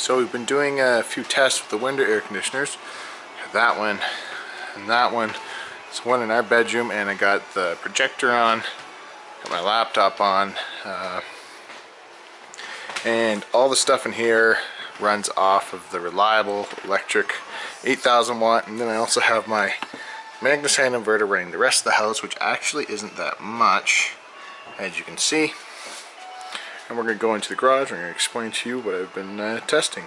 So we've been doing a few tests with the window air conditioners. That one and that one. It's one in our bedroom, and I got the projector on, got my laptop on, and all the stuff in here runs off of the reliable electric 8,000 watt, and then I also have my magnesign inverter running the rest of the house, which actually isn't that much, as you can see. And we're going to go into the garage. I'm going to explain to you what I've been testing.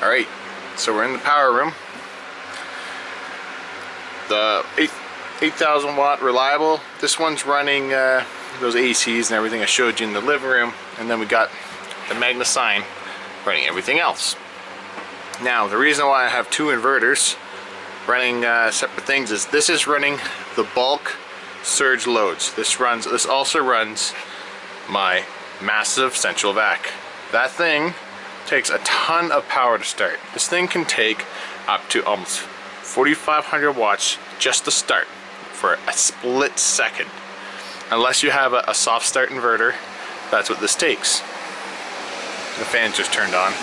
Alright, so we're in the power room. The 8,000 watt reliable, this one's running those ACs and everything I showed you in the living room, and then we got the magnesign running everything else. Now the reason why I have two inverters running separate things is this is running the bulk surge loads. This also runs my massive central vac. That thing takes a ton of power to start. This thing can take up to almost 4,500 watts just to start for a split second. Unless you have a soft start inverter, that's what this takes. The fan just turned on.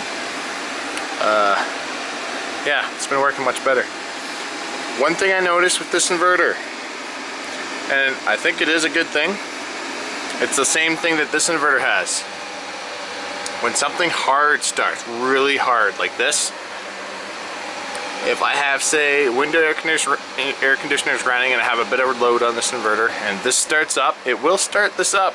Yeah, it's been working much better. One thing I noticed with this inverter, and I think it is a good thing, it's the same thing that this inverter has. When something hard starts, really hard, like this, if I have, say, window air conditioners running and I have a bit of load on this inverter and this starts up, it will start this up,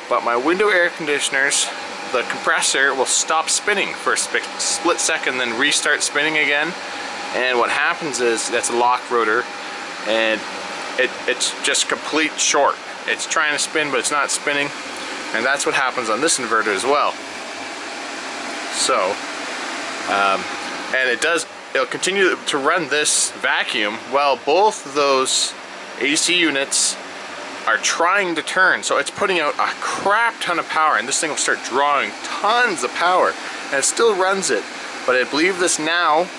but my window air conditioners, the compressor will stop spinning for a split second, then restart spinning again. And what happens is, that's a lock rotor, and it's just complete short. It's trying to spin, but it's not spinning, and that's what happens on this inverter as well. So, and it'll continue to run this vacuum while both of those AC units are trying to turn. So it's putting out a crap ton of power, and this thing will start drawing tons of power, and it still runs it. But I believe this now,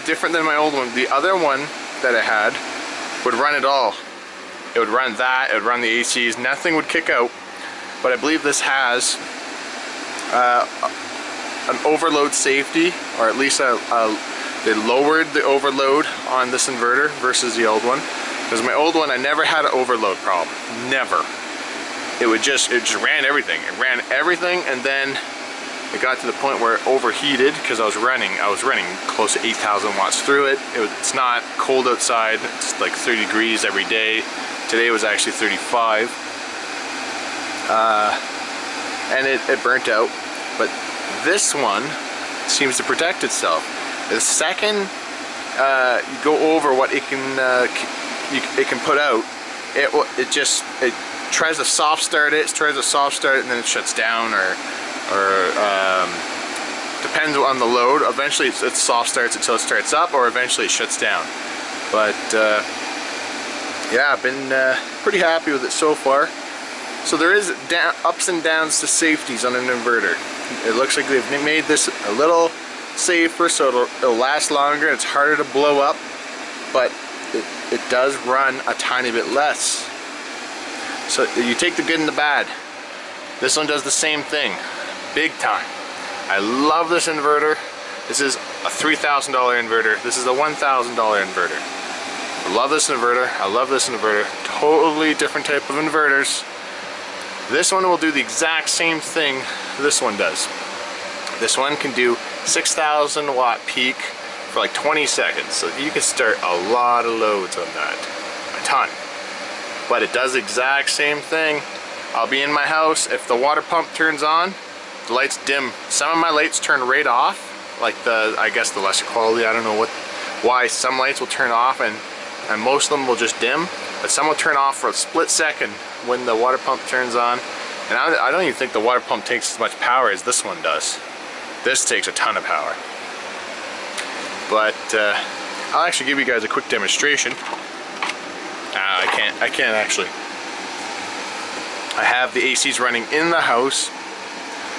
different than my old one. The other one that I had would run it all. It would run that, it would run the ACs, nothing would kick out. But I believe this has an overload safety, or at least they lowered the overload on this inverter versus the old one. Because my old one, I never had an overload problem, never. It just ran everything. It ran everything, and then it got to the point where it overheated because I was running close to 8,000 watts through it. It's not cold outside. It's like 30 degrees every day. Today was actually 35. And it burnt out. But this one seems to protect itself. The second you go over what it can put out, it tries to soft start it. It tries to soft start it, and then it shuts down, or depends on the load. Eventually it soft starts until it starts up, or eventually it shuts down. But yeah, I've been pretty happy with it so far. So there is ups and downs to safeties on an inverter. It looks like they've made this a little safer, so it'll last longer. It's harder to blow up, but it does run a tiny bit less. So you take the good and the bad. This one does the same thing, big time. I love this inverter. This is a $3,000 inverter. This is a $1,000 inverter. I love this inverter. I love this inverter. Totally different type of inverters. This one will do the exact same thing this one does. This one can do 6,000 watt peak for like 20 seconds. So you can start a lot of loads on that. A ton. But it does the exact same thing. I'll be in my house. If the water pump turns on, the lights dim. Some of my lights turn right off, like I guess the lesser quality. I don't know why some lights will turn off and most of them will just dim, but some will turn off for a split second when the water pump turns on. And I don't even think the water pump takes as much power as this one does. This takes a ton of power. But I'll actually give you guys a quick demonstration. I can't actually. I have the ACs running in the house.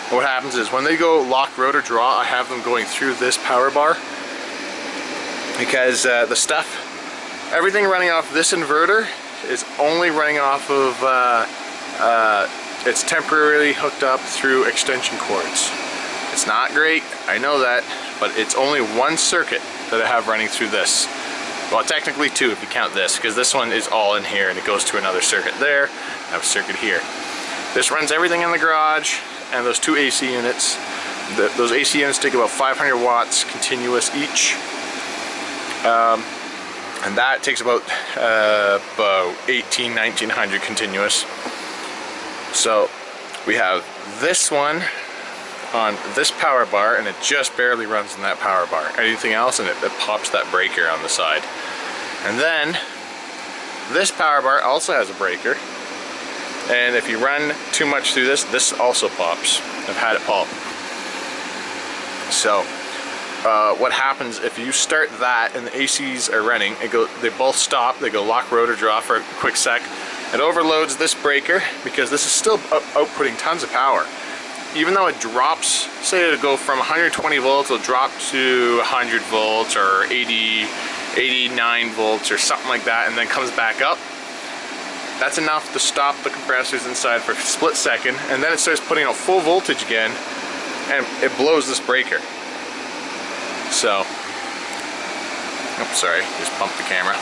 And what happens is when they go lock, rotor, draw, I have them going through this power bar, because everything running off this inverter is only running off of it's temporarily hooked up through extension cords. It's not great, I know that, but it's only one circuit that I have running through this. Well, technically two if you count this, because this one is all in here and it goes to another circuit there. I have a circuit here. This runs everything in the garage and those two AC units. Those AC units take about 500 watts continuous each. And that takes about 1900 continuous. So we have this one on this power bar and it just barely runs in that power bar. Anything else and it pops that breaker on the side. And then this power bar also has a breaker, and if you run too much through this also pops. I've had it pop. So what happens if you start that and the ACs are running, they both stop, they go lock, rotor, draw for a quick sec. It overloads this breaker because this is still outputting tons of power. Even though it drops, say it'll go from 120 volts, it'll drop to 100 volts or 89 volts or something like that, and then comes back up. That's enough to stop the compressors inside for a split second, and then it starts putting out full voltage again, and it blows this breaker. So, oops, sorry, just bumped the camera.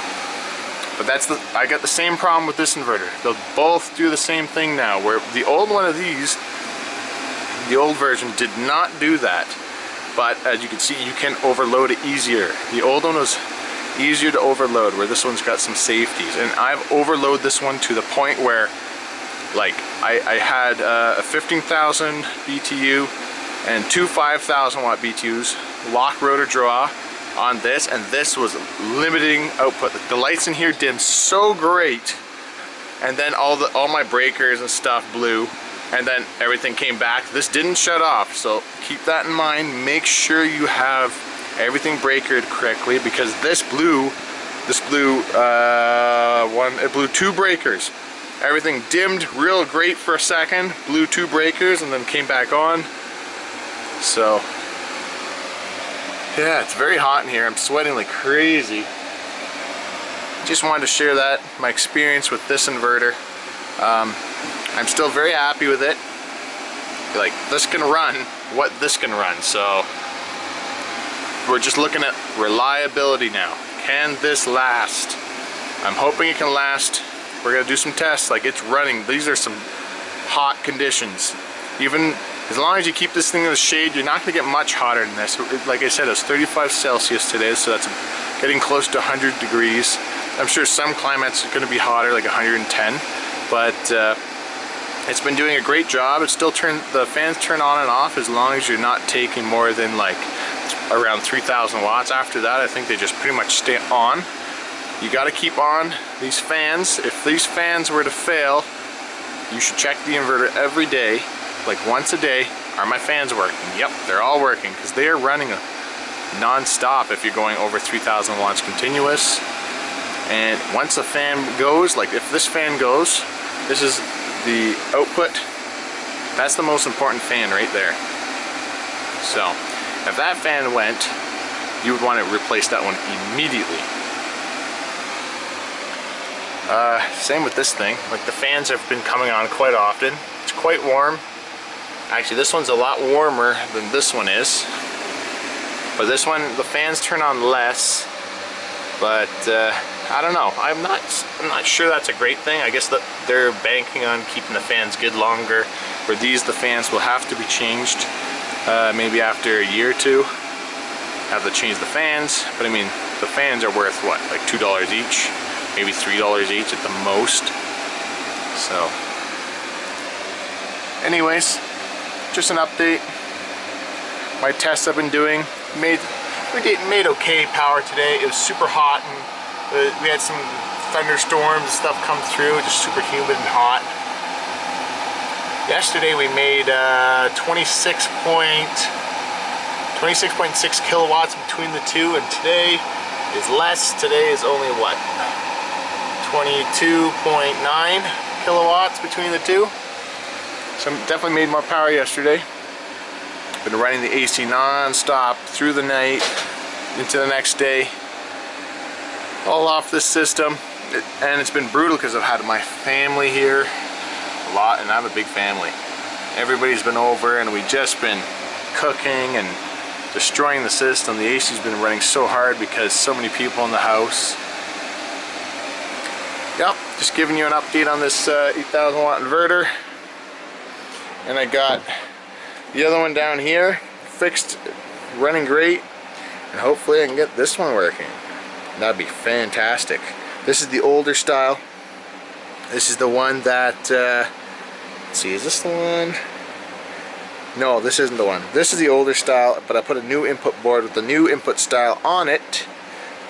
But I got the same problem with this inverter. They'll both do the same thing now, where the old one of these, the old version, did not do that. But as you can see, you can overload it easier. The old one was easier to overload, where this one's got some safeties. And I've overloaded this one to the point where, like, I had a 15,000 BTU and two 5,000 watt BTUs, lock, rotor, draw on this, and this was limiting output. The lights in here dimmed so great, and then all my breakers and stuff blew, and then everything came back. This didn't shut off, so keep that in mind. Make sure you have everything breakered correctly, because it blew two breakers. Everything dimmed real great for a second, blew two breakers, and then came back on. So yeah, it's very hot in here. I'm sweating like crazy. Just wanted to share that, my experience with this inverter. I'm still very happy with it. Like, this can run what this can run, so we're just looking at reliability now. Can this last? I'm hoping it can last. We're gonna do some tests. Like, it's running. These are some hot conditions. Even as long as you keep this thing in the shade, you're not gonna get much hotter than this. Like I said, it's 35 Celsius today, so that's getting close to 100 degrees. I'm sure some climates are gonna be hotter, like 110, but it's been doing a great job. It's still the fans turn on and off as long as you're not taking more than like around 3,000 watts. After that, I think they just pretty much stay on. You got to keep on these fans. If these fans were to fail, you should check the inverter every day, like once a day. Are my fans working? Yep, they're all working, because they are running non-stop if you're going over 3,000 watts continuous. And once a fan goes, like if this fan goes, this is the output. That's the most important fan right there. So if that fan went, you would want to replace that one immediately. Same with this thing. Like, the fans have been coming on quite often. It's quite warm. Actually, this one's a lot warmer than this one is. But this one, the fans turn on less. But I don't know. I'm not sure that's a great thing. I guess that they're banking on keeping the fans good longer. For these, the fans will have to be changed maybe after a year or two. Have to change the fans. But I mean, the fans are worth what, like $2 each? Maybe $3 each at the most. So anyways, just an update. My tests I've been doing made okay power today. It was super hot, and we had some thunderstorms and stuff come through, just super humid and hot. Yesterday we made 26.6 kilowatts between the two, and today is less. Today is only what, 22.9 kilowatts between the two. So definitely made more power yesterday. Been running the AC non-stop through the night into the next day, all off this system. And it's been brutal because I've had my family here a lot, and I have a big family. Everybody's been over, and we've just been cooking and destroying the system. The AC's been running so hard because so many people in the house. Yep, just giving you an update on this 8,000 watt inverter. And I got the other one down here fixed, running great, and hopefully I can get this one working. That'd be fantastic. This is the older style. This is the one that, let's see, is this the one? No, this isn't the one. This is the older style, but I put a new input board with the new input style on it.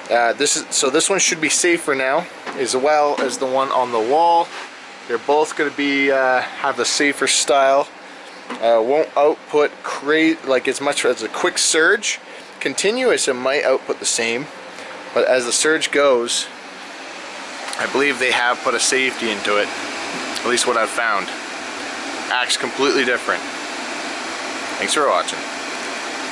So this one should be safer now, as well as the one on the wall. They're both going to be have the safer style. Won't output like as much as a quick surge. Continuous, it might output the same, but as the surge goes, I believe they have put a safety into it. At least what I've found. Acts completely different. Thanks for watching.